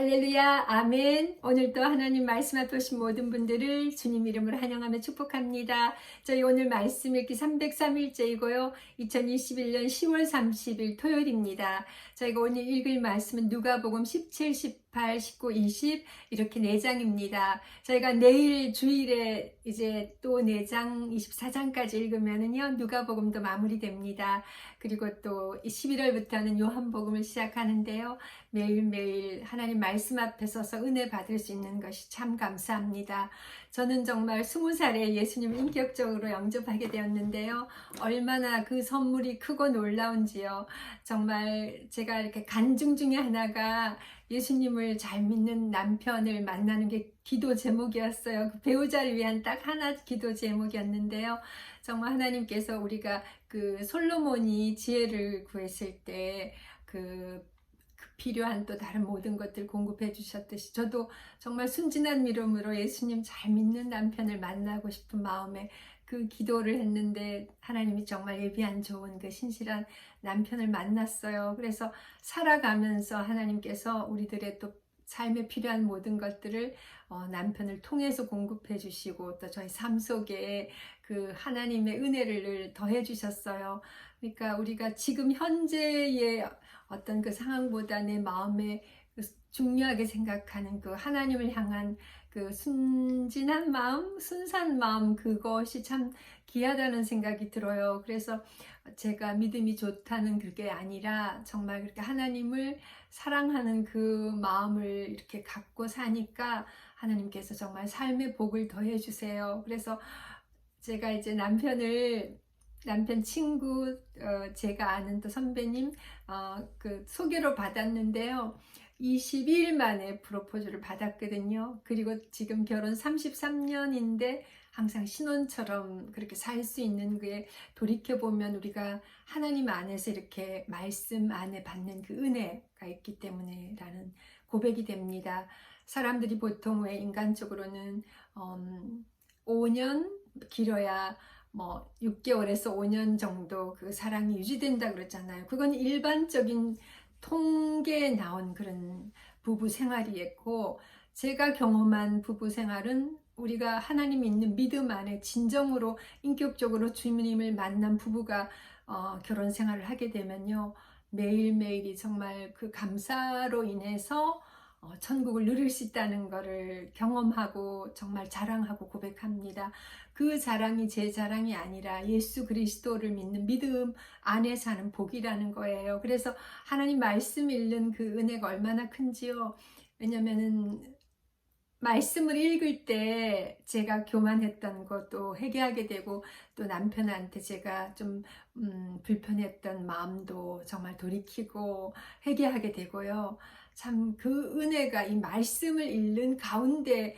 할렐루야, 아멘. 오늘도 하나님 말씀 앞에 오신 모든 분들을 주님 이름으로 환영하며 축복합니다. 저희 오늘 말씀 읽기 303일째이고요. 2021년 10월 30일 토요일입니다. 저희가 오늘 읽을 말씀은 누가복음 17, 18, 19, 20 이렇게 4장입니다. 저희가 내일 주일에 이제 또 4장, 24장까지 읽으면은요, 누가복음도 마무리됩니다. 그리고 또 11월부터는 요한복음을 시작하는데요. 매일매일 하나님 말씀 앞에 서서 은혜 받을 수 있는 것이 참 감사합니다. 저는 정말 20살에 예수님을 인격적으로 영접하게 되었는데요. 얼마나 그 선물이 크고 놀라운지요. 정말 제가 이렇게 간증 중에 하나가 예수님을 잘 믿는 남편을 만나는 게 기도 제목이었어요. 그 배우자를 위한 딱 하나 기도 제목이었는데요. 정말 하나님께서 우리가 그 솔로몬이 지혜를 구했을 때 필요한 또 다른 모든 것들 공급해 주셨듯이 저도 정말 순진한 믿음으로 예수님 잘 믿는 남편을 만나고 싶은 마음에 그 기도를 했는데 하나님이 정말 예비한 좋은 그 신실한 남편을 만났어요. 그래서 살아가면서 하나님께서 우리들의 또 삶에 필요한 모든 것들을 남편을 통해서 공급해 주시고 또 저희 삶 속에 그 하나님의 은혜를 더해 주셨어요. 그러니까 우리가 지금 현재의 어떤 그 상황보다 내 마음에 중요하게 생각하는 그 하나님을 향한 그 순진한 마음, 순수한 마음, 그것이 참 귀하다는 생각이 들어요. 그래서 제가 믿음이 좋다는 그게 아니라 정말 그렇게 하나님을 사랑하는 그 마음을 이렇게 갖고 사니까 하나님께서 정말 삶의 복을 더해 주세요. 그래서 제가 이제 남편 친구, 제가 아는 또 선배님, 그 소개로 받았는데요. 22일 만에 프로포즈를 받았거든요. 그리고 지금 결혼 33년인데 항상 신혼처럼 그렇게 살 수 있는 게 돌이켜보면 우리가 하나님 안에서 이렇게 말씀 안에 받는 그 은혜가 있기 때문에 라는 고백이 됩니다. 사람들이 보통 왜 인간적으로는 5년 길어야 뭐 6개월에서 5년 정도 그 사랑이 유지된다 그러잖아요. 그건 일반적인 통계에 나온 그런 부부 생활이었고, 제가 경험한 부부 생활은 우리가 하나님 있는 믿음 안에 진정으로 인격적으로 주님을 만난 부부가 결혼 생활을 하게 되면요, 매일매일이 정말 그 감사로 인해서 천국을 누릴 수 있다는 것을 경험하고 정말 자랑하고 고백합니다. 그 자랑이 제 자랑이 아니라 예수 그리스도를 믿는 믿음 안에 사는 복이라는 거예요. 그래서 하나님 말씀 읽는 그 은혜가 얼마나 큰지요. 왜냐면은 말씀을 읽을 때 제가 교만했던 것도 회개하게 되고 또 남편한테 제가 좀 불편했던 마음도 정말 돌이키고 회개하게 되고요. 참 그 은혜가 이 말씀을 읽는 가운데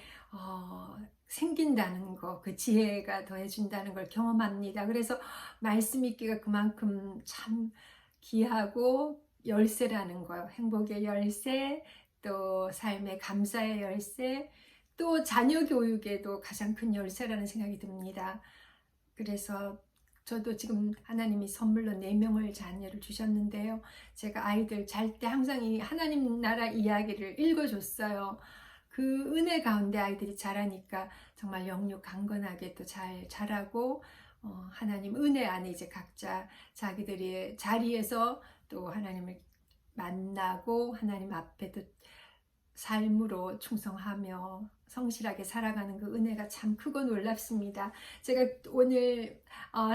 생긴다는 거, 그 지혜가 더해준다는 걸 경험합니다. 그래서 말씀 읽기가 그만큼 참 귀하고 열쇠라는 거예요. 행복의 열쇠, 또 삶의 감사의 열쇠, 또 자녀 교육에도 가장 큰 열쇠라는 생각이 듭니다. 그래서 저도 지금 하나님이 선물로 4명을 자녀를 주셨는데요. 제가 아이들 잘 때 항상 이 하나님 나라 이야기를 읽어줬어요. 그 은혜 가운데 아이들이 자라니까 정말 영육 강건하게 또 잘 자라고 하나님 은혜 안에 이제 각자 자기들의 자리에서 또 하나님을 만나고 하나님 앞에도 삶으로 충성하며 성실하게 살아가는 그 은혜가 참 크고 놀랍습니다. 제가 오늘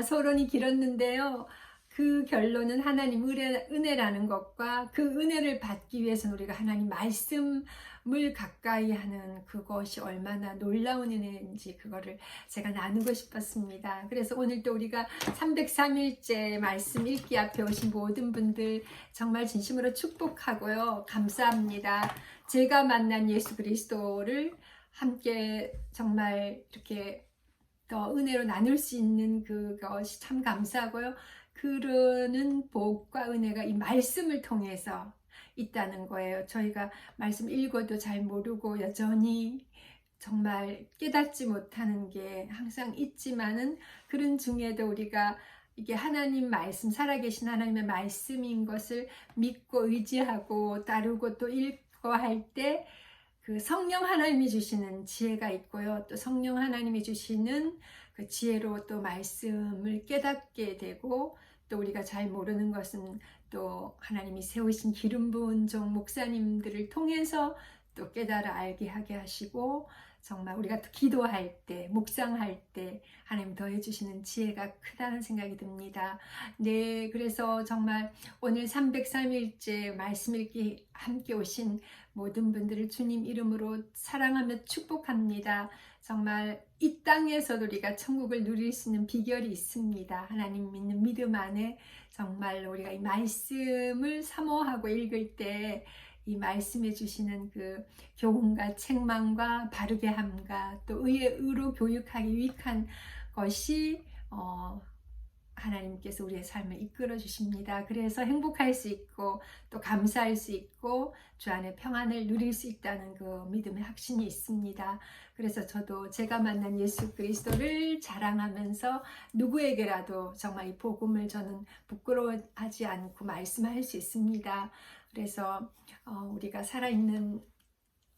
서론이 길었는데요. 그 결론은 하나님 은혜라는 것과 그 은혜를 받기 위해서는 우리가 하나님 말씀을 가까이 하는 그것이 얼마나 놀라운 은혜인지 그거를 제가 나누고 싶었습니다. 그래서 오늘 또 우리가 303일째 말씀 읽기 앞에 오신 모든 분들 정말 진심으로 축복하고요. 감사합니다. 제가 만난 예수 그리스도를 함께 정말 이렇게 더 은혜로 나눌 수 있는 그것이 참 감사하고요. 그러는 복과 은혜가 이 말씀을 통해서 있다는 거예요. 저희가 말씀 읽어도 잘 모르고 여전히 정말 깨닫지 못하는 게 항상 있지만은 그런 중에도 우리가 이게 하나님 말씀, 살아계신 하나님의 말씀인 것을 믿고 의지하고 따르고 또 읽고 기도할 때 그 성령 하나님이 주시는 지혜가 있고요. 또 성령 하나님이 주시는 그 지혜로 또 말씀을 깨닫게 되고, 또 우리가 잘 모르는 것은 또 하나님이 세우신 기름 부은 종 목사님들을 통해서 또 깨달아 알게 하게 하시고, 정말 우리가 또 기도할 때, 묵상할 때 하나님 더해주시는 지혜가 크다는 생각이 듭니다. 네, 그래서 정말 오늘 303일째 말씀 읽기 함께 오신 모든 분들을 주님 이름으로 사랑하며 축복합니다. 정말 이 땅에서도 우리가 천국을 누릴 수 있는 비결이 있습니다. 하나님 믿는 믿음 안에 정말 우리가 이 말씀을 사모하고 읽을 때 이 말씀해 주시는 그 교훈과 책망과 바르게 함과 또 의로 교육하기 유익한 것이 하나님께서 우리의 삶을 이끌어 주십니다. 그래서 행복할 수 있고 또 감사할 수 있고 주 안에 평안을 누릴 수 있다는 그 믿음의 확신이 있습니다. 그래서 저도 제가 만난 예수 그리스도를 자랑하면서 누구에게라도 정말 이 복음을 저는 부끄러워하지 않고 말씀할 수 있습니다. 그래서 우리가 살아있는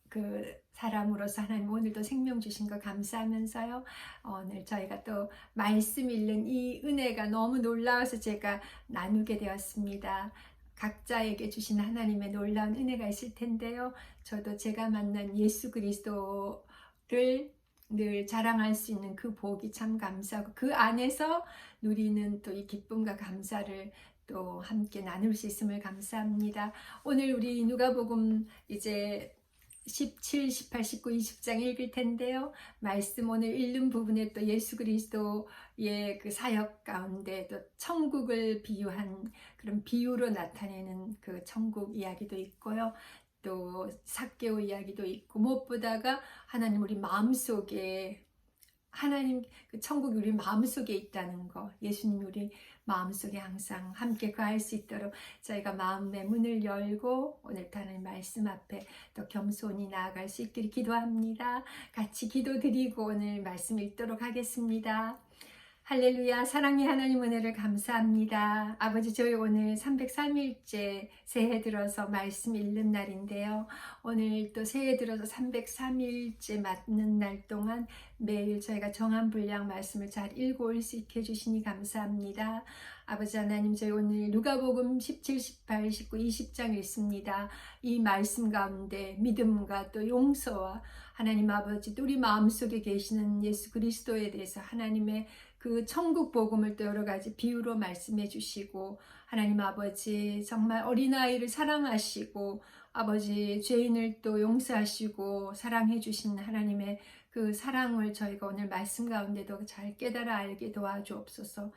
그 사람으로서 하나님 오늘도 생명 주신 거 감사하면서요. 오늘 저희가 또 말씀 읽는 이 은혜가 너무 놀라워서 제가 나누게 되었습니다. 각자에게 주신 하나님의 놀라운 은혜가 있을 텐데요. 저도 제가 만난 예수 그리스도를 늘 자랑할 수 있는 그 복이 참 감사하고 그 안에서 누리는 또 이 기쁨과 감사를 또 함께 나눌 수 있음을 감사합니다. 오늘 우리 누가복음 이제 17, 18, 19, 20장 읽을 텐데요. 말씀 오늘 읽는 부분에 또 예수 그리스도의 그 사역 가운데 또 천국을 비유한 그런 비유로 나타내는 그 천국 이야기도 있고요. 또 삭개오 이야기도 있고, 무엇보다가 하나님 우리 마음속에 하나님 그 천국이 우리 마음속에 있다는 거, 예수님 우리 마음속에 항상 함께 거할 수 있도록 저희가 마음의 문을 열고 오늘 하나님 말씀 앞에 또 겸손히 나아갈 수 있기를 기도합니다. 같이 기도드리고 오늘 말씀 읽도록 하겠습니다. 할렐루야. 사랑의 하나님 은혜를 감사합니다. 아버지, 저희 오늘 303일째 새해 들어서 말씀 읽는 날인데요. 오늘 또 새해 들어서 303일째 맞는 날 동안 매일 저희가 정한 분량 말씀을 잘 읽어올 수 있게 해주시니 감사합니다. 아버지 하나님, 저희 오늘 누가복음 17, 18, 19, 20장 읽습니다. 이 말씀 가운데 믿음과 또 용서와 하나님 아버지 또 우리 마음속에 계시는 예수 그리스도에 대해서 하나님의 그 천국 복음을 또 여러 가지 비유로 말씀해 주시고, 하나님 아버지 정말 어린아이를 사랑하시고 아버지 죄인을 또 용서하시고 사랑해 주신 하나님의 그 사랑을 저희가 오늘 말씀 가운데도 잘 깨달아 알게 도와주옵소서.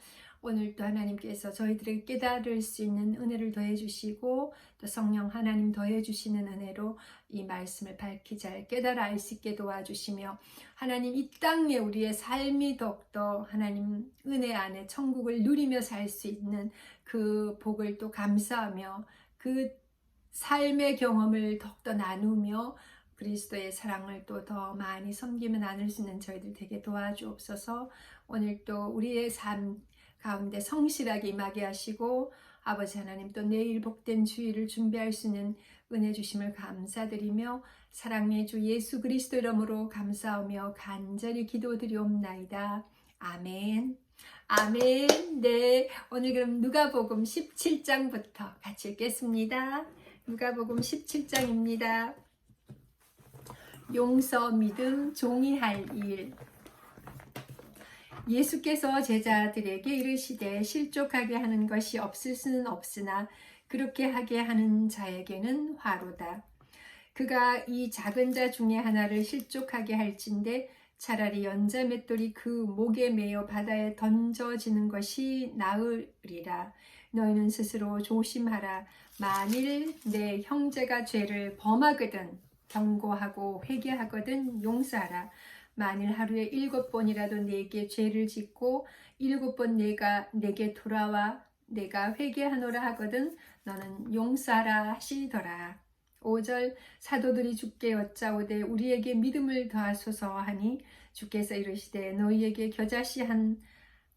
오늘 또 하나님께서 저희들에게 깨달을 수 있는 은혜를 더해 주시고 또 성령 하나님 더해 주시는 은혜로 이 말씀을 밝히 잘 깨달아 알 수 있게 도와주시며, 하나님 이 땅에 우리의 삶이 더욱더 하나님 은혜 안에 천국을 누리며 살 수 있는 그 복을 또 감사하며 그 삶의 경험을 더욱더 나누며 그리스도의 사랑을 또 더 많이 섬기며 나눌 수 있는 저희들 되게 도와주옵소서. 오늘 또 우리의 삶 가운데 성실하게 임하게 하시고 아버지 하나님 또 내일 복된 주일을 준비할 수 있는 은혜 주심을 감사드리며 사랑의 주 예수 그리스도 이름으로 감사하며 간절히 기도드리옵나이다. 아멘. 아멘. 네, 오늘 그럼 누가복음 17장부터 같이 읽겠습니다. 누가복음 17장입니다. 용서, 믿음, 종이 할 일. 예수께서 제자들에게 이르시되 실족하게 하는 것이 없을 수는 없으나 그렇게 하게 하는 자에게는 화로다. 그가 이 작은 자 중에 하나를 실족하게 할진대 차라리 연자 맷돌이 그 목에 매어 바다에 던져지는 것이 나으리라. 너희는 스스로 조심하라. 만일 내 형제가 죄를 범하거든 경고하고 회개하거든 용서하라. 만일 하루에 7번이라도 내게 죄를 짓고 7번 내게 돌아와 내가 회개하노라 하거든 너는 용서하라 하시더라. 5절 사도들이 주께 여짜오되 우리에게 믿음을 더하소서 하니 주께서 이르시되 너희에게 겨자씨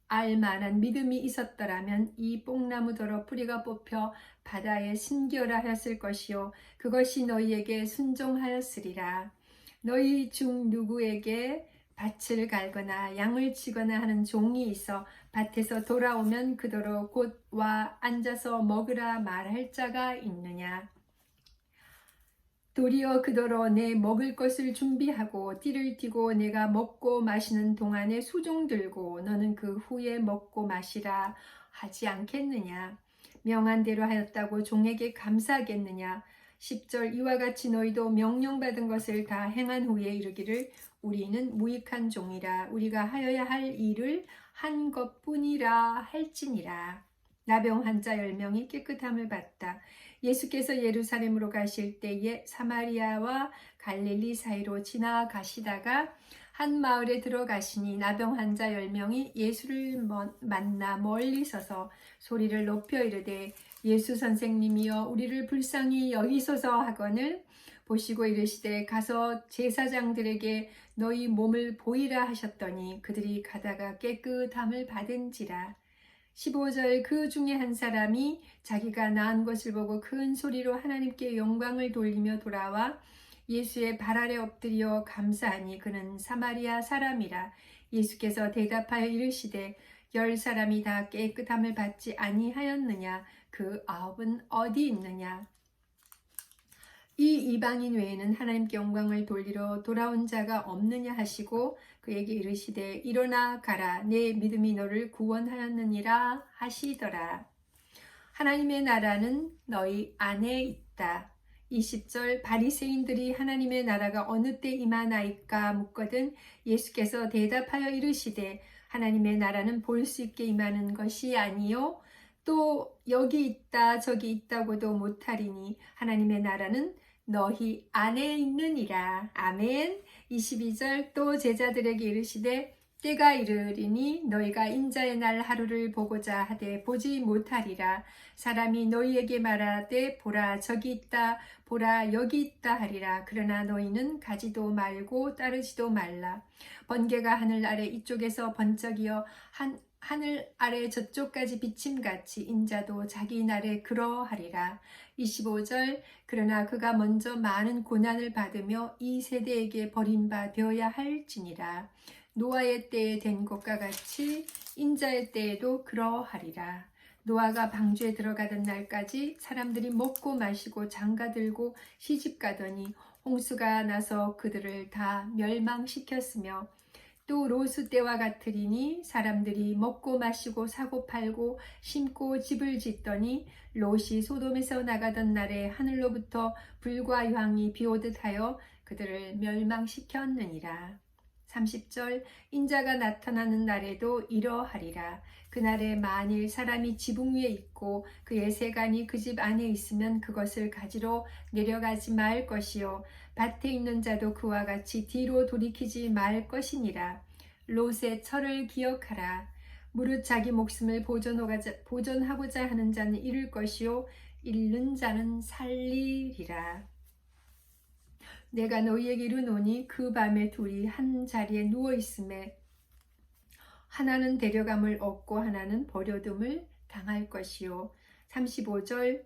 알만한 믿음이 있었더라면 이 뽕나무더러 뿌리가 뽑혀 바다에 신기하라 하였을 것이요 그것이 너희에게 순종하였으리라. 너희 중 누구에게 밭을 갈거나 양을 치거나 하는 종이 있어 밭에서 돌아오면 그더러 곧 와 앉아서 먹으라 말할 자가 있느냐. 도리어 그더러 내 먹을 것을 준비하고 띠를 띠고 내가 먹고 마시는 동안에 수종 들고 너는 그 후에 먹고 마시라 하지 않겠느냐. 명한 대로 하였다고 종에게 감사하겠느냐. 10절 이와 같이 너희도 명령받은 것을 다 행한 후에 이르기를 우리는 무익한 종이라 우리가 하여야 할 일을 한 것뿐이라 할지니라. 나병 환자 10명이 깨끗함을 받다. 예수께서 예루살렘으로 가실 때에 사마리아와 갈릴리 사이로 지나가시다가 한 마을에 들어가시니 나병 환자 10명이 예수를 만나 멀리 서서 소리를 높여 이르되 예수 선생님이여 우리를 불쌍히 여기소서 하거늘 보시고 이르시되 가서 제사장들에게 너희 몸을 보이라 하셨더니 그들이 가다가 깨끗함을 받은지라. 15절 그 중에 한 사람이 자기가 나은 것을 보고 큰 소리로 하나님께 영광을 돌리며 돌아와 예수의 발 아래 엎드려 감사하니 그는 사마리아 사람이라. 예수께서 대답하여 이르시되 10사람이 다 깨끗함을 받지 아니하였느냐 그 9은 어디 있느냐. 이 이방인 외에는 하나님께 영광을 돌리러 돌아온 자가 없느냐 하시고 그에게 이르시되 일어나 가라 내 믿음이 너를 구원하였느니라 하시더라. 하나님의 나라는 너희 안에 있다. 20절 바리새인들이 하나님의 나라가 어느 때 임하나이까 묻거든 예수께서 대답하여 이르시되 하나님의 나라는 볼 수 있게 임하는 것이 아니요 또 여기 있다 저기 있다고도 못하리니 하나님의 나라는 너희 안에 있느니라. 아멘. 22절 또 제자들에게 이르시되 때가 이르리니 너희가 인자의 날 하루를 보고자 하되 보지 못하리라. 사람이 너희에게 말하되 보라 저기 있다 보라 여기 있다 하리라. 그러나 너희는 가지도 말고 따르지도 말라. 번개가 하늘 아래 이쪽에서 번쩍이어 하늘 아래 저쪽까지 비침같이 인자도 자기 날에 그러하리라. 25절 그러나 그가 먼저 많은 고난을 받으며 이 세대에게 버림바 되어야 할지니라. 노아의 때에 된 것과 같이 인자의 때에도 그러하리라. 노아가 방주에 들어가던 날까지 사람들이 먹고 마시고 장가들고 시집가더니 홍수가 나서 그들을 다 멸망시켰으며 또 롯의 때와 같으리니 사람들이 먹고 마시고 사고 팔고 심고 집을 짓더니 롯이 소돔에서 나가던 날에 하늘로부터 불과 유황이 비오듯 하여 그들을 멸망시켰느니라. 30절 인자가 나타나는 날에도 이러하리라. 그날에 만일 사람이 지붕 위에 있고 그의 세간이 그 집 안에 있으면 그것을 가지러 내려가지 말 것이요 밭에 있는 자도 그와 같이 뒤로 돌이키지 말 것이니라. 롯의 철을 기억하라. 무릇 자기 목숨을 보존하고자 하는 자는 잃을 것이요 잃는 자는 살리리라. 내가 너희에게 이르노니 그 밤에 둘이 한 자리에 누워 있음에 하나는 데려감을 얻고 하나는 버려둠을 당할 것이요. 35절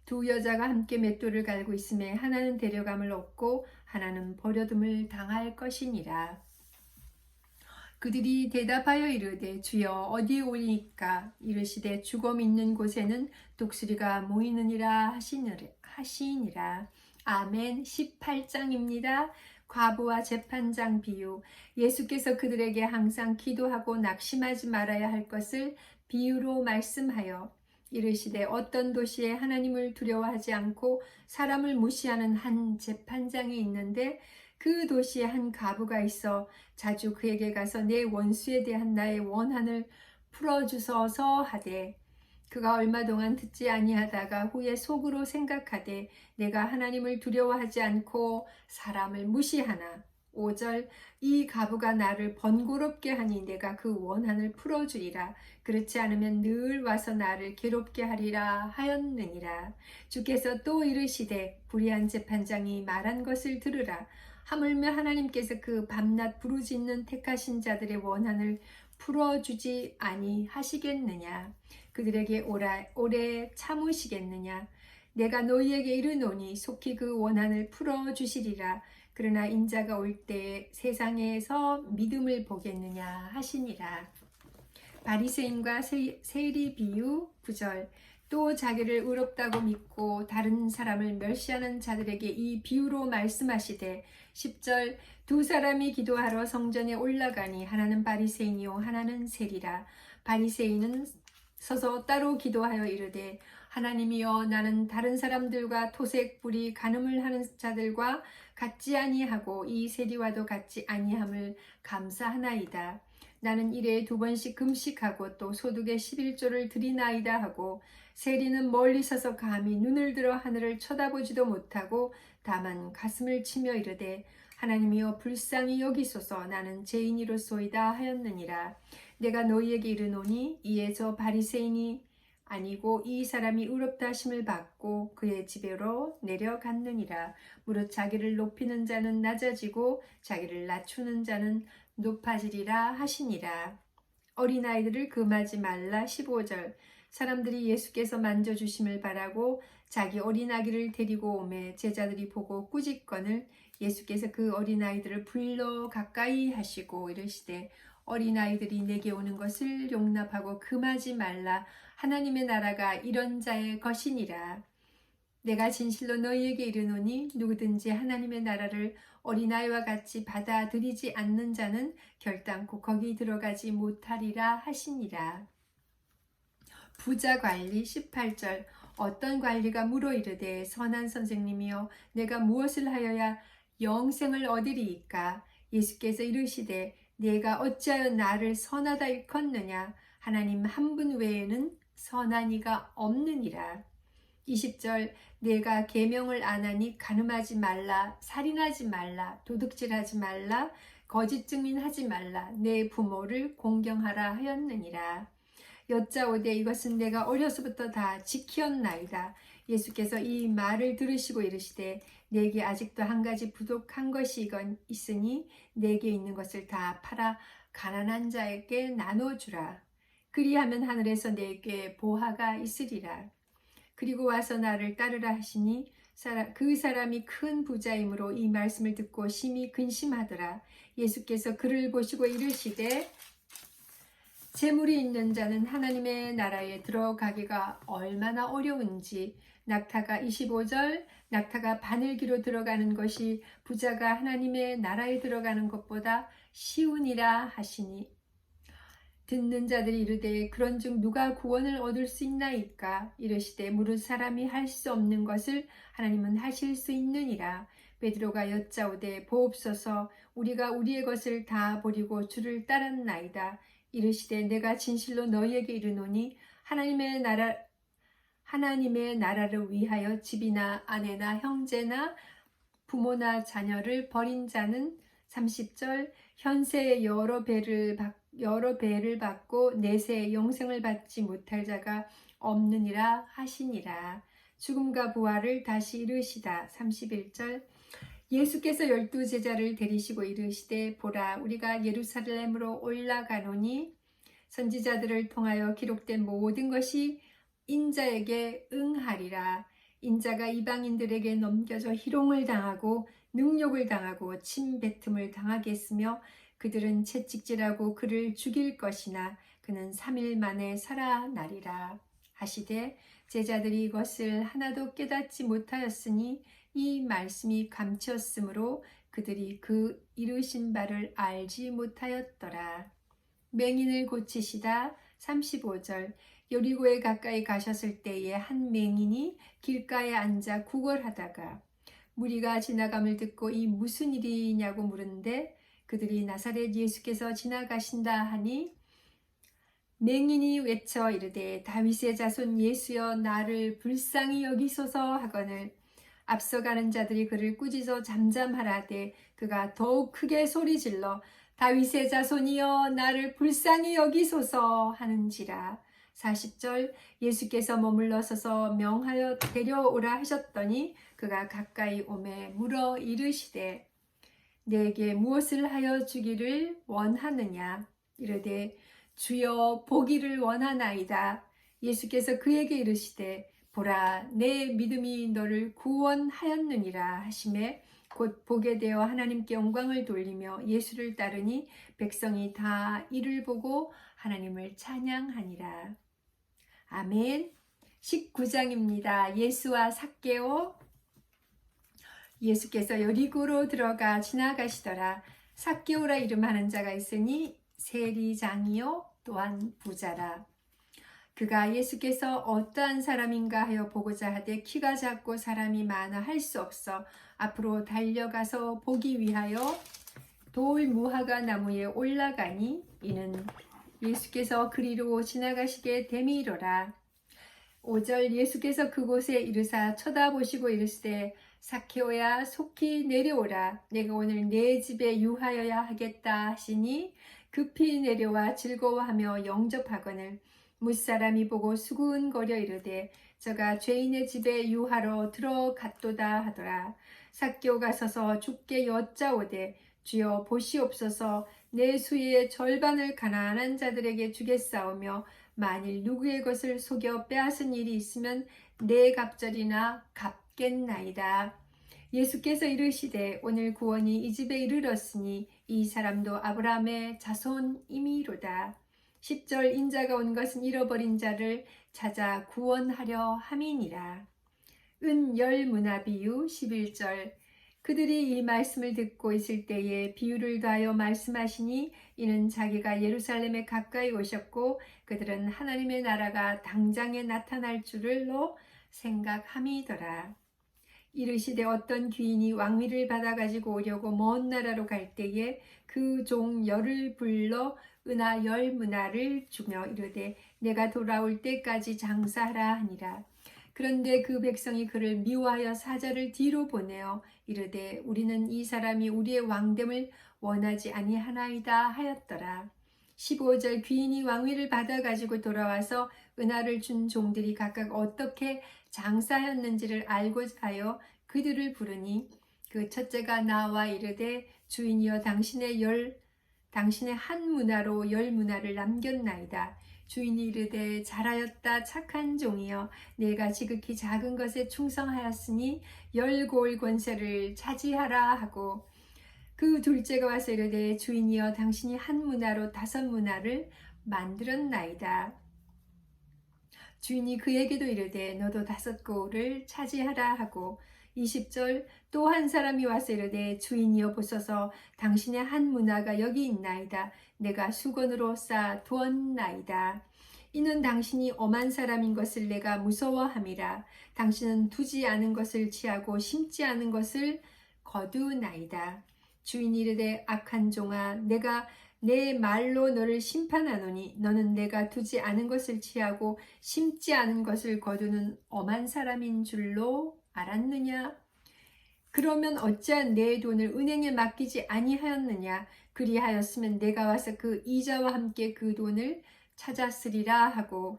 두 여자가 함께 맷돌을 갈고 있음에 하나는 데려감을 얻고 하나는 버려둠을 당할 것이니라. 그들이 대답하여 이르되 주여 어디에 오리니까 이르시되 죽음 있는 곳에는 독수리가 모이느니라 하시니라. 아멘. 18장입니다. 과부와 재판장 비유. 예수께서 그들에게 항상 기도하고 낙심하지 말아야 할 것을 비유로 말씀하여 이르시되 어떤 도시에 하나님을 두려워하지 않고 사람을 무시하는 한 재판장이 있는데 그 도시에 한 과부가 있어 자주 그에게 가서 내 원수에 대한 나의 원한을 풀어주소서 하되 그가 얼마 동안 듣지 아니하다가 후에 속으로 생각하되 내가 하나님을 두려워하지 않고 사람을 무시하나 5절 이 과부가 나를 번거롭게 하니 내가 그 원한을 풀어주리라. 그렇지 않으면 늘 와서 나를 괴롭게 하리라 하였느니라. 주께서 또 이르시되 불의한 재판장이 말한 것을 들으라. 하물며 하나님께서 그 밤낮 부르짖는 택하신 자들의 원한을 풀어주지 아니하시겠느냐. 그들에게 오래 참으시겠느냐. 내가 너희에게 이르노니 속히 그 원한을 풀어주시리라. 그러나 인자가 올 때에 세상에서 믿음을 보겠느냐 하시니라. 바리새인과 세리 비유 9절. 또 자기를 의롭다고 믿고 다른 사람을 멸시하는 자들에게 이 비유로 말씀하시되 10절. 두 사람이 기도하러 성전에 올라가니 하나는 바리새인이요 하나는 세리라. 바리새인은 서서 따로 기도하여 이르되 하나님이여 나는 다른 사람들과 토색 불이 간음을 하는 자들과 같지 아니하고 이 세리와도 같지 아니함을 감사하나이다. 나는 일에 2번씩 금식하고 또 소득의 11조를 드리나이다 하고 세리는 멀리 서서 감히 눈을 들어 하늘을 쳐다보지도 못하고 다만 가슴을 치며 이르되 하나님이여 불쌍히 여기소서 나는 죄인이로소이다 하였느니라. 내가 너희에게 이르노니 이에 저 바리새인이 아니고 이 사람이 의롭다 하심을 받고 그의 집으로 내려갔느니라. 무릇 자기를 높이는 자는 낮아지고 자기를 낮추는 자는 높아지리라 하시니라. 어린아이들을 금하지 말라. 15절. 사람들이 예수께서 만져주심을 바라고 자기 어린아기를 데리고 오매 제자들이 보고 꾸짖거늘 예수께서 그 어린아이들을 불러 가까이 하시고 이르시되 어린아이들이 내게 오는 것을 용납하고 금하지 말라. 하나님의 나라가 이런 자의 것이니라. 내가 진실로 너희에게 이르노니 누구든지 하나님의 나라를 어린아이와 같이 받아들이지 않는 자는 결단코 거기 들어가지 못하리라 하시니라. 부자 관리 18절. 어떤 관리가 물어 이르되 선한 선생님이여 내가 무엇을 하여야 영생을 얻으리이까. 예수께서 이르시되 내가 어찌하여 나를 선하다 일컫느냐. 하나님 한 분 외에는 선한 이가 없느니라. 20절. 내가 계명을 안 하니 간음하지 말라, 살인하지 말라, 도둑질하지 말라, 거짓 증민하지 말라, 내 부모를 공경하라 하였느니라. 여짜오되 이것은 내가 어려서부터 다 지키었나이다. 예수께서 이 말을 들으시고 이르시되 내게 아직도 한 가지 부족한 것이 있으니 내게 있는 것을 다 팔아 가난한 자에게 나눠주라. 그리하면 하늘에서 내게 보화가 있으리라. 그리고 와서 나를 따르라 하시니 그 사람이 큰 부자이므로 이 말씀을 듣고 심히 근심하더라. 예수께서 그를 보시고 이르시되 재물이 있는 자는 하나님의 나라에 들어가기가 얼마나 어려운지. 낙타가 25절. 낙타가 바늘기로 들어가는 것이 부자가 하나님의 나라에 들어가는 것보다 쉬우니라 하시니 듣는 자들이 이르되 그런즉 누가 구원을 얻을 수 있나이까. 이르시되 무릇 사람이 할 수 없는 것을 하나님은 하실 수 있느니라. 베드로가 여짜오되 보옵소서 우리가 우리의 것을 다 버리고 주를 따랐나이다. 이르시되 내가 진실로 너희에게 이르노니 하나님의 나라를 위하여 집이나 아내나 형제나 부모나 자녀를 버린 자는 30절 현세의 여러 배를 받고 내세 영생을 받지 못할 자가 없느니라 하시니라. 죽음과 부활을 다시 이르시다. 31절. 예수께서 12제자를 데리시고 이르시되 보라 우리가 예루살렘으로 올라가노니 선지자들을 통하여 기록된 모든 것이 인자에게 응하리라. 인자가 이방인들에게 넘겨져 희롱을 당하고 능욕을 당하고 침뱉음을 당하겠으며 그들은 채찍질하고 그를 죽일 것이나 그는 3일 만에 살아나리라 하시되 제자들이 이것을 하나도 깨닫지 못하였으니 이 말씀이 감추었으므로 그들이 그 이르신 바를 알지 못하였더라. 맹인을 고치시다. 35절. 여리고에 가까이 가셨을 때에 한 맹인이 길가에 앉아 구걸하다가 무리가 지나감을 듣고 이 무슨 일이냐고 물은데 그들이 나사렛 예수께서 지나가신다 하니 맹인이 외쳐 이르되 다윗의 자손 예수여 나를 불쌍히 여기소서 하거늘 앞서가는 자들이 그를 꾸짖어 잠잠하라되 그가 더욱 크게 소리질러 다윗의 자손이여 나를 불쌍히 여기소서 하는지라. 40절. 예수께서 머물러 서서 명하여 데려오라 하셨더니 그가 가까이 오매 물어 이르시되 내게 무엇을 하여 주기를 원하느냐. 이르되 주여 보기를 원하나이다. 예수께서 그에게 이르시되 보라 내 믿음이 너를 구원하였느니라 하시매 곧 보게 되어 하나님께 영광을 돌리며 예수를 따르니 백성이 다 이를 보고 하나님을 찬양하니라. 아멘. 19장입니다. 예수와 삭개오. 예수께서 여리고로 들어가 지나가시더라. 삭개오라 이름하는 자가 있으니 세리장이요 또한 부자라. 그가 예수께서 어떠한 사람인가 하여 보고자 하되 키가 작고 사람이 많아 할 수 없어 앞으로 달려가서 보기 위하여 돌 무화과 나무에 올라가니 이는 예수께서 그리로 지나가시게 됨이로라. 5절 예수께서 그곳에 이르사 쳐다보시고 이르시되 삭개오야 속히 내려오라 내가 오늘 내 집에 유하여야 하겠다 하시니 급히 내려와 즐거워하며 영접하거늘 무사람이 보고 수군거려 이르되 저가 죄인의 집에 유하러 들어갔도다 하더라. 삭개오가 서서 주께 여짜오되 주여 보시옵소서 내 수의 절반을 가난한 자들에게 주겠사오며 만일 누구의 것을 속여 빼앗은 일이 있으면 내 갑절이나 갚겠나이다. 예수께서 이르시되 오늘 구원이 이 집에 이르렀으니 이 사람도 아브라함의 자손이미로다. 10절 인자가 온 것은 잃어버린 자를 찾아 구원하려 함이니라. 은열문화 비유 11절 그들이 이 말씀을 듣고 있을 때에 비유를 더하여 말씀하시니 이는 자기가 예루살렘에 가까이 오셨고 그들은 하나님의 나라가 당장에 나타날 줄로 생각함이더라. 이르시되 어떤 귀인이 왕위를 받아가지고 오려고 먼 나라로 갈 때에 그 종 열을 불러 은하 10문화를 주며 이르되 내가 돌아올 때까지 장사하라 하니라. 그런데 그 백성이 그를 미워하여 사자를 뒤로 보내어 이르되 우리는 이 사람이 우리의 왕됨을 원하지 아니하나이다 하였더라. 15절 귀인이 왕위를 받아가지고 돌아와서 은하를 준 종들이 각각 어떻게 장사하였는지를 알고자 하여 그들을 부르니 그 첫째가 나와 이르되 주인이여 당신의 한 문화로 10문화를 남겼나이다. 주인이 이르되 잘하였다 착한 종이여 내가 지극히 작은 것에 충성하였으니 10고을 권세를 차지하라 하고 그 둘째가 와서 이르되 주인이여 당신이 한 문화로 5문화를 만들었나이다. 주인이 그에게도 이르되 너도 5고을을 차지하라 하고 20절 또 한 사람이 와서 이르되 주인이여 보소서 당신의 한 문화가 여기 있나이다. 내가 수건으로 싸 두었나이다. 이는 당신이 엄한 사람인 것을 내가 무서워함이라. 당신은 두지 않은 것을 취하고 심지 않은 것을 거두나이다. 주인이 이르되 악한 종아 내가 내 말로 너를 심판하노니 너는 내가 두지 않은 것을 취하고 심지 않은 것을 거두는 엄한 사람인 줄로 알았느냐? 그러면 어찌한 내 돈을 은행에 맡기지 아니하였느냐? 그리하였으면 내가 와서 그 이자와 함께 그 돈을 찾았으리라 하고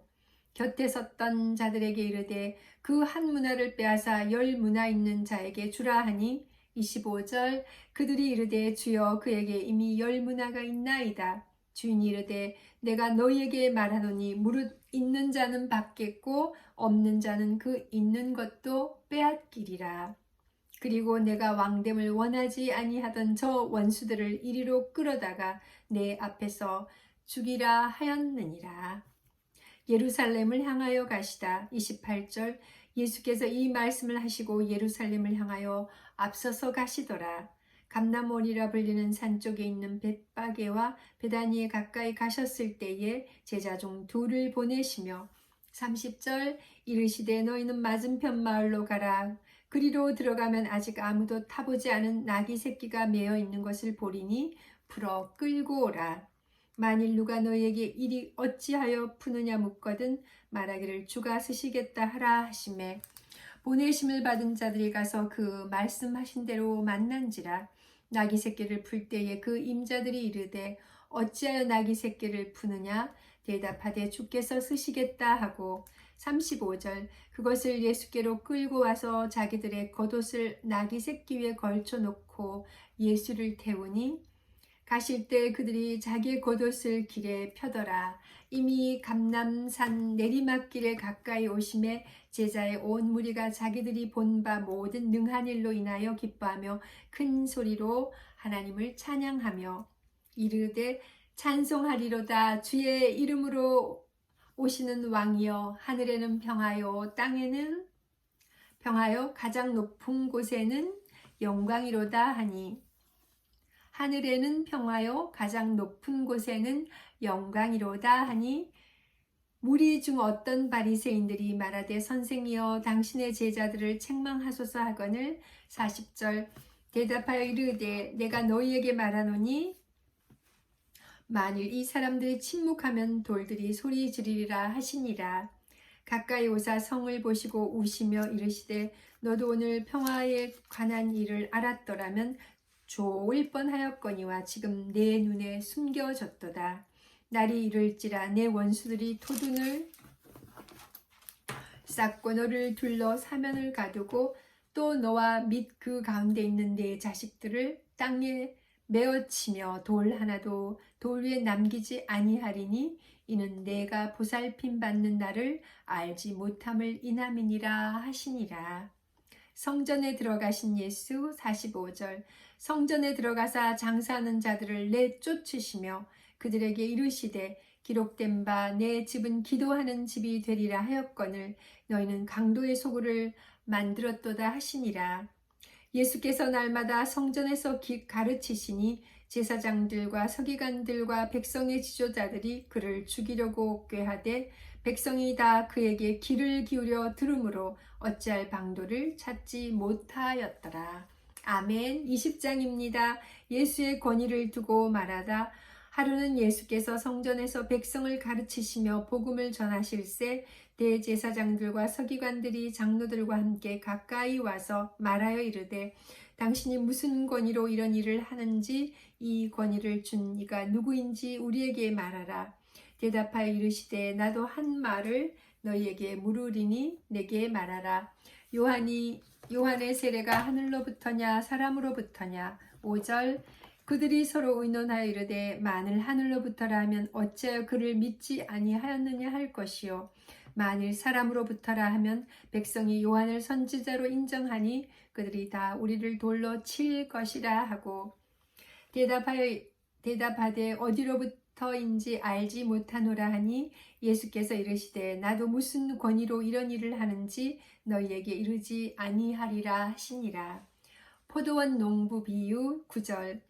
곁에 섰던 자들에게 이르되 그 한 문화를 빼앗아 10문화 있는 자에게 주라 하니 25절 그들이 이르되 주여 그에게 이미 10문화가 있나이다. 주인이 이르되 내가 너희에게 말하노니 무릇 있는 자는 받겠고 없는 자는 그 있는 것도 빼앗기리라. 그리고 내가 왕됨을 원하지 아니하던 저 원수들을 이리로 끌어다가 내 앞에서 죽이라 하였느니라. 예루살렘을 향하여 가시다. 28절 예수께서 이 말씀을 하시고 예루살렘을 향하여 앞서서 가시더라. 감람원이라 불리는 산 쪽에 있는 벳바게와 베다니에 가까이 가셨을 때에 제자 중 2를 보내시며 30절 이르시되 너희는 맞은편 마을로 가라. 그리로 들어가면 아직 아무도 타보지 않은 나귀 새끼가 매어 있는 것을 보리니 풀어 끌고 오라. 만일 누가 너희에게 이리 어찌하여 푸느냐 묻거든 말하기를 주가 쓰시겠다 하라 하시매 보내심을 받은 자들이 가서 그 말씀하신 대로 만난지라. 나귀 새끼를 풀 때에 그 임자들이 이르되 어찌하여 나귀 새끼를 푸느냐 대답하되 주께서 쓰시겠다 하고 35절 그것을 예수께로 끌고 와서 자기들의 겉옷을 나귀 새끼 위에 걸쳐 놓고 예수를 태우니 가실 때 그들이 자기의 겉옷을 길에 펴더라. 이미 감람산 내리막길에 가까이 오심에 제자의 온 무리가 자기들이 본 바 모든 능한 일로 인하여 기뻐하며 큰 소리로 하나님을 찬양하며 이르되 찬송하리로다. 주의 이름으로 오시는 왕이여, 하늘에는 평하여 땅에는 평하여 가장 높은 곳에는 영광이로다 하니, 하늘에는 평하여 가장 높은 곳에는 영광이로다 하니, 무리 중 어떤 바리새인들이 말하되 선생이여 당신의 제자들을 책망하소서 하거늘 40절 대답하여 이르되 내가 너희에게 말하노니 만일 이 사람들이 침묵하면 돌들이 소리 지르리라 하시니라. 가까이 오사 성을 보시고 우시며 이르시되 너도 오늘 평화에 관한 일을 알았더라면 좋을 뻔하였거니와 지금 내 눈에 숨겨졌도다. 날이 이를지라 내 원수들이 토둔을 쌓고 너를 둘러 사면을 가두고 또 너와 및 그 가운데 있는 내 자식들을 땅에 메어치며 돌 하나도 돌 위에 남기지 아니하리니 이는 내가 보살핌 받는 날을 알지 못함을 인함이니라 하시니라. 성전에 들어가신 예수 45절 성전에 들어가사 장사하는 자들을 내쫓으시며 그들에게 이르시되 기록된 바 내 집은 기도하는 집이 되리라 하였거늘 너희는 강도의 소굴을 만들었도다 하시니라. 예수께서 날마다 성전에서 가르치시니 제사장들과 서기관들과 백성의 지도자들이 그를 죽이려고 꾀하되 백성이 다 그에게 귀를 기울여 들으므로 어찌할 방도를 찾지 못하였더라. 아멘. 20장입니다. 예수의 권위를 두고 말하다 하루는 예수께서 성전에서 백성을 가르치시며 복음을 전하실세 대제사장들과 서기관들이 장로들과 함께 가까이 와서 말하여 이르되 당신이 무슨 권위로 이런 일을 하는지 이 권위를 준 이가 누구인지 우리에게 말하라. 대답하여 이르시되 나도 한 말을 너희에게 물으리니 내게 말하라. 요한의 세례가 하늘로부터냐 사람으로부터냐. 5절 그들이 서로 의논하여 이르되 만일 하늘로부터라 하면 어찌하여 그를 믿지 아니하였느냐 할 것이요 만일 사람으로부터라 하면 백성이 요한을 선지자로 인정하니 그들이 다 우리를 돌로 칠 것이라 하고 대답하되 어디로부터인지 알지 못하노라 하니 예수께서 이르시되 나도 무슨 권위로 이런 일을 하는지 너희에게 이르지 아니하리라 하시니라. 포도원 농부 비유 9절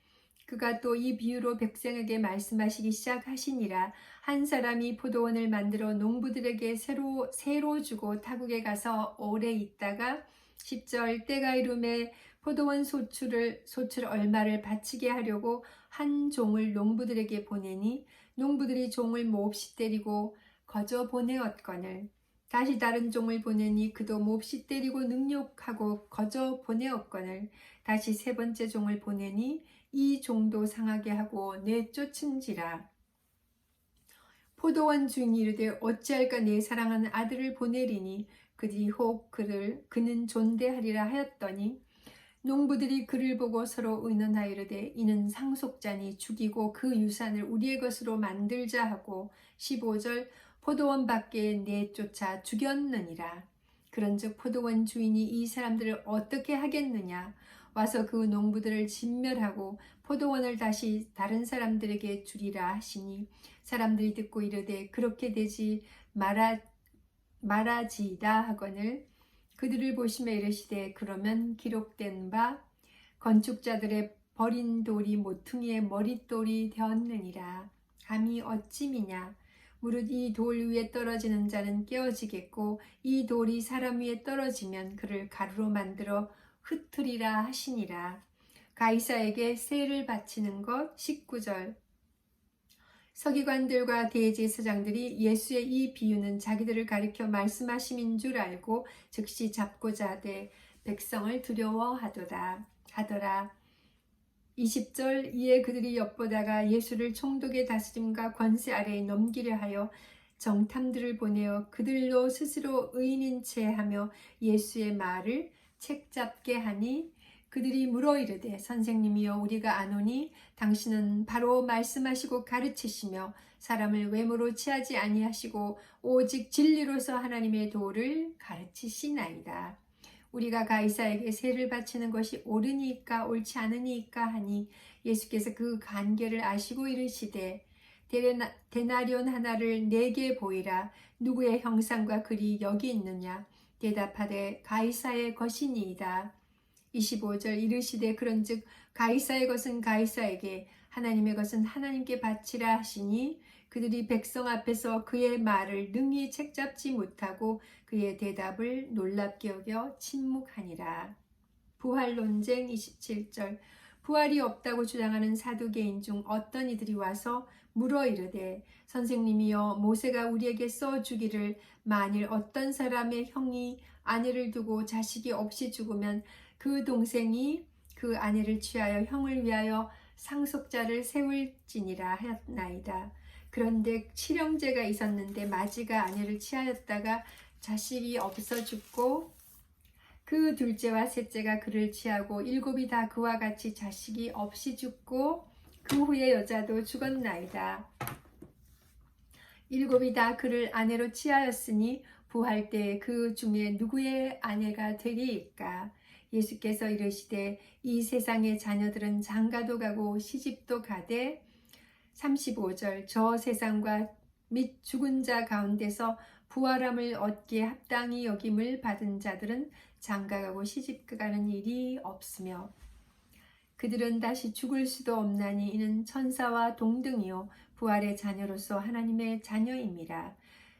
그가 또 이 비유로 백성에게 말씀하시기 시작하시니라. 한 사람이 포도원을 만들어 농부들에게 새로 주고 타국에 가서 오래 있다가 10절 때가 이름에 포도원 소출 얼마를 바치게 하려고 한 종을 농부들에게 보내니 농부들이 종을 몹시 때리고 거저 보내었거늘 다시 다른 종을 보내니 그도 몹시 때리고 능욕하고 거저 보내었거늘 다시 세 번째 종을 보내니 이 종도 상하게 하고 내쫓은지라. 포도원 주인이 이르되 어찌할까 내 사랑하는 아들을 보내리니 그들이 혹 그는 존대하리라 하였더니 농부들이 그를 보고 서로 의논하여 이르되 이는 상속자니 죽이고 그 유산을 우리의 것으로 만들자 하고 15절 포도원 밖에 내쫓아 죽였느니라. 그런즉 포도원 주인이 이 사람들을 어떻게 하겠느냐 와서 그 농부들을 진멸하고 포도원을 다시 다른 사람들에게 주리라 하시니 사람들이 듣고 이르되 그렇게 되지 말아지이다 하거늘 그들을 보시며 이르시되 그러면 기록된 바 건축자들의 버린 돌이 모퉁이의 머릿돌이 되었느니라. 감히 어찌미냐 무릇 이 돌 위에 떨어지는 자는 깨어지겠고 이 돌이 사람 위에 떨어지면 그를 가루로 만들어 흩으리라 하시니라. 가이사에게 세를 바치는 것 19절 서기관들과 대제사장들이 예수의 이 비유는 자기들을 가리켜 말씀하심인 줄 알고 즉시 잡고자 하되 백성을 두려워하더라. 20절 이에 그들이 엿보다가 예수를 총독의 다스림과 권세 아래에 넘기려 하여 정탐들을 보내어 그들로 스스로 의인인 채 하며 예수의 말을 책잡게 하니 그들이 물어 이르되 선생님이여 우리가 아노니 당신은 바로 말씀하시고 가르치시며 사람을 외모로 취하지 아니하시고 오직 진리로서 하나님의 도를 가르치시나이다. 우리가 가이사에게 세를 바치는 것이 옳으니까 옳지 않으니까 하니 예수께서 그 관계를 아시고 이르시되 데나리온 하나를 내게 보이라. 누구의 형상과 글이 여기 있느냐? 대답하되 가이사의 것이니이다. 25절 이르시되 그런즉 가이사의 것은 가이사에게 하나님의 것은 하나님께 바치라 하시니 그들이 백성 앞에서 그의 말을 능히 책잡지 못하고 그의 대답을 놀랍게 여겨 침묵하니라. 부활 논쟁 27절 부활이 없다고 주장하는 사두개인 중 어떤 이들이 와서 물어 이르되 선생님이여 모세가 우리에게 써주기를 만일 어떤 사람의 형이 아내를 두고 자식이 없이 죽으면 그 동생이 그 아내를 취하여 형을 위하여 상속자를 세울지니라 하였나이다. 그런데 칠형제가 있었는데 마지가 아내를 취하였다가 자식이 없어 죽고 그 둘째와 셋째가 그를 취하고 일곱이 다 그와 같이 자식이 없이 죽고 그 후에 여자도 죽었나이다. 일곱이 다 그를 아내로 취하였으니 부활 때 그 중에 누구의 아내가 되리이까? 예수께서 이르시되 이 세상의 자녀들은 장가도 가고 시집도 가되 35절 저 세상과 및 죽은 자 가운데서 부활함을 얻기에 합당히 여김을 받은 자들은 장가가고 시집가는 일이 없으며 그들은 다시 죽을 수도 없나니 이는 천사와 동등이요 부활의 자녀로서 하나님의 자녀임이라.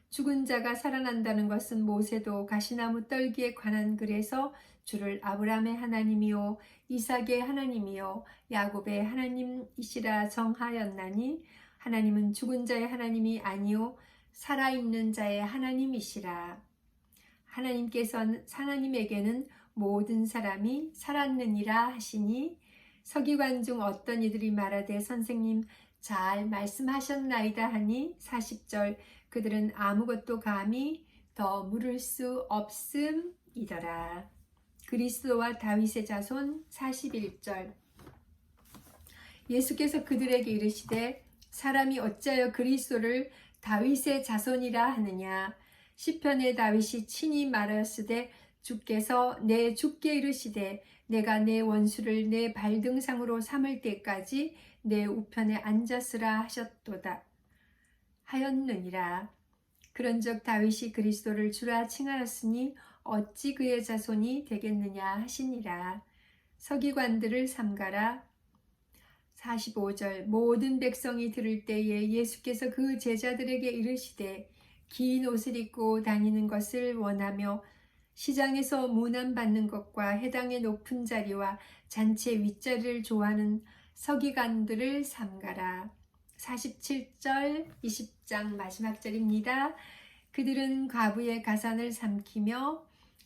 죽은 자가 살아난다는 것은 모세도 가시나무 떨기에 관한 글에서 주를 아브라함의 하나님이요 이삭의 하나님이요 야곱의 하나님이시라 정하였나니 하나님은 죽은 자의 하나님이 아니요 살아있는 자의 하나님이시라. 하나님에게는 모든 사람이 살았느니라 하시니 서기관 중 어떤 이들이 말하되 선생님 잘 말씀하셨나이다 하니 40절 그들은 아무것도 감히 더 물을 수 없음이더라. 그리스도와 다윗의 자손 41절 예수께서 그들에게 이르시되 사람이 어찌하여 그리스도를 다윗의 자손이라 하느냐? 시편의 다윗이 친히 말하였으되 주께서 내 주께 이르시되 내가 내 원수를 내 발등상으로 삼을 때까지 내 우편에 앉았으라 하셨도다 하였느니라. 그런즉 다윗이 그리스도를 주라 칭하였으니 어찌 그의 자손이 되겠느냐 하시니라. 서기관들을 삼가라. 45절 모든 백성이 들을 때에 예수께서 그 제자들에게 이르시되 긴 옷을 입고 다니는 것을 원하며 시장에서 문안받는 것과 해당의 높은 자리와 잔치 윗자리를 좋아하는 서기관들을 삼가라. 47절 20장 마지막 절입니다. 그들은 과부의 가산을 삼키며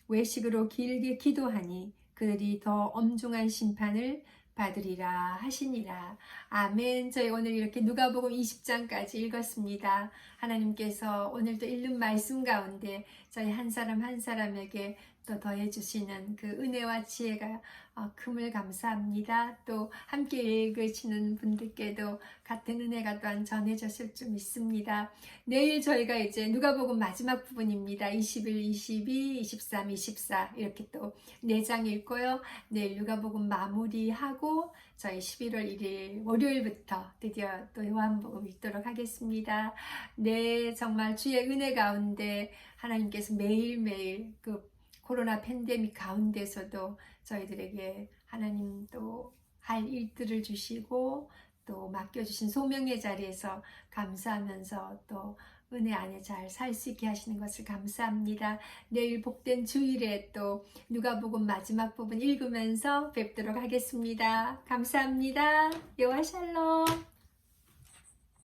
외식으로 길게 기도하니 그들이 더 엄중한 심판을 받으리라 하시니라. 아멘. 저희 오늘 이렇게 누가복음 20장까지 읽었습니다. 하나님께서 오늘도 읽는 말씀 가운데 저희 한 사람 한 사람에게 또 더해주시는 그 은혜와 지혜가 큼을 감사합니다. 또 함께 읽으시는 분들께도 같은 은혜가 또한 전해졌을 줄 믿습니다. 내일 저희가 이제 누가복음 마지막 부분입니다. 21, 22, 23, 24 이렇게 또 4장 읽고요. 내일 누가복음 마무리하고 저희 11월 1일 월요일부터 드디어 또 요한복음 읽도록 하겠습니다. 네, 정말 주의 은혜 가운데 하나님께서 매일매일 그 코로나 팬데믹 가운데서도 저희들에게 하나님 또 할 일들을 주시고 또 맡겨주신 소명의 자리에서 감사하면서 또 은혜 안에 잘 살 수 있게 하시는 것을 감사합니다. 내일 복된 주일에 또 누가복음 마지막 부분 읽으면서 뵙도록 하겠습니다. 감사합니다. 여호와 샬롬.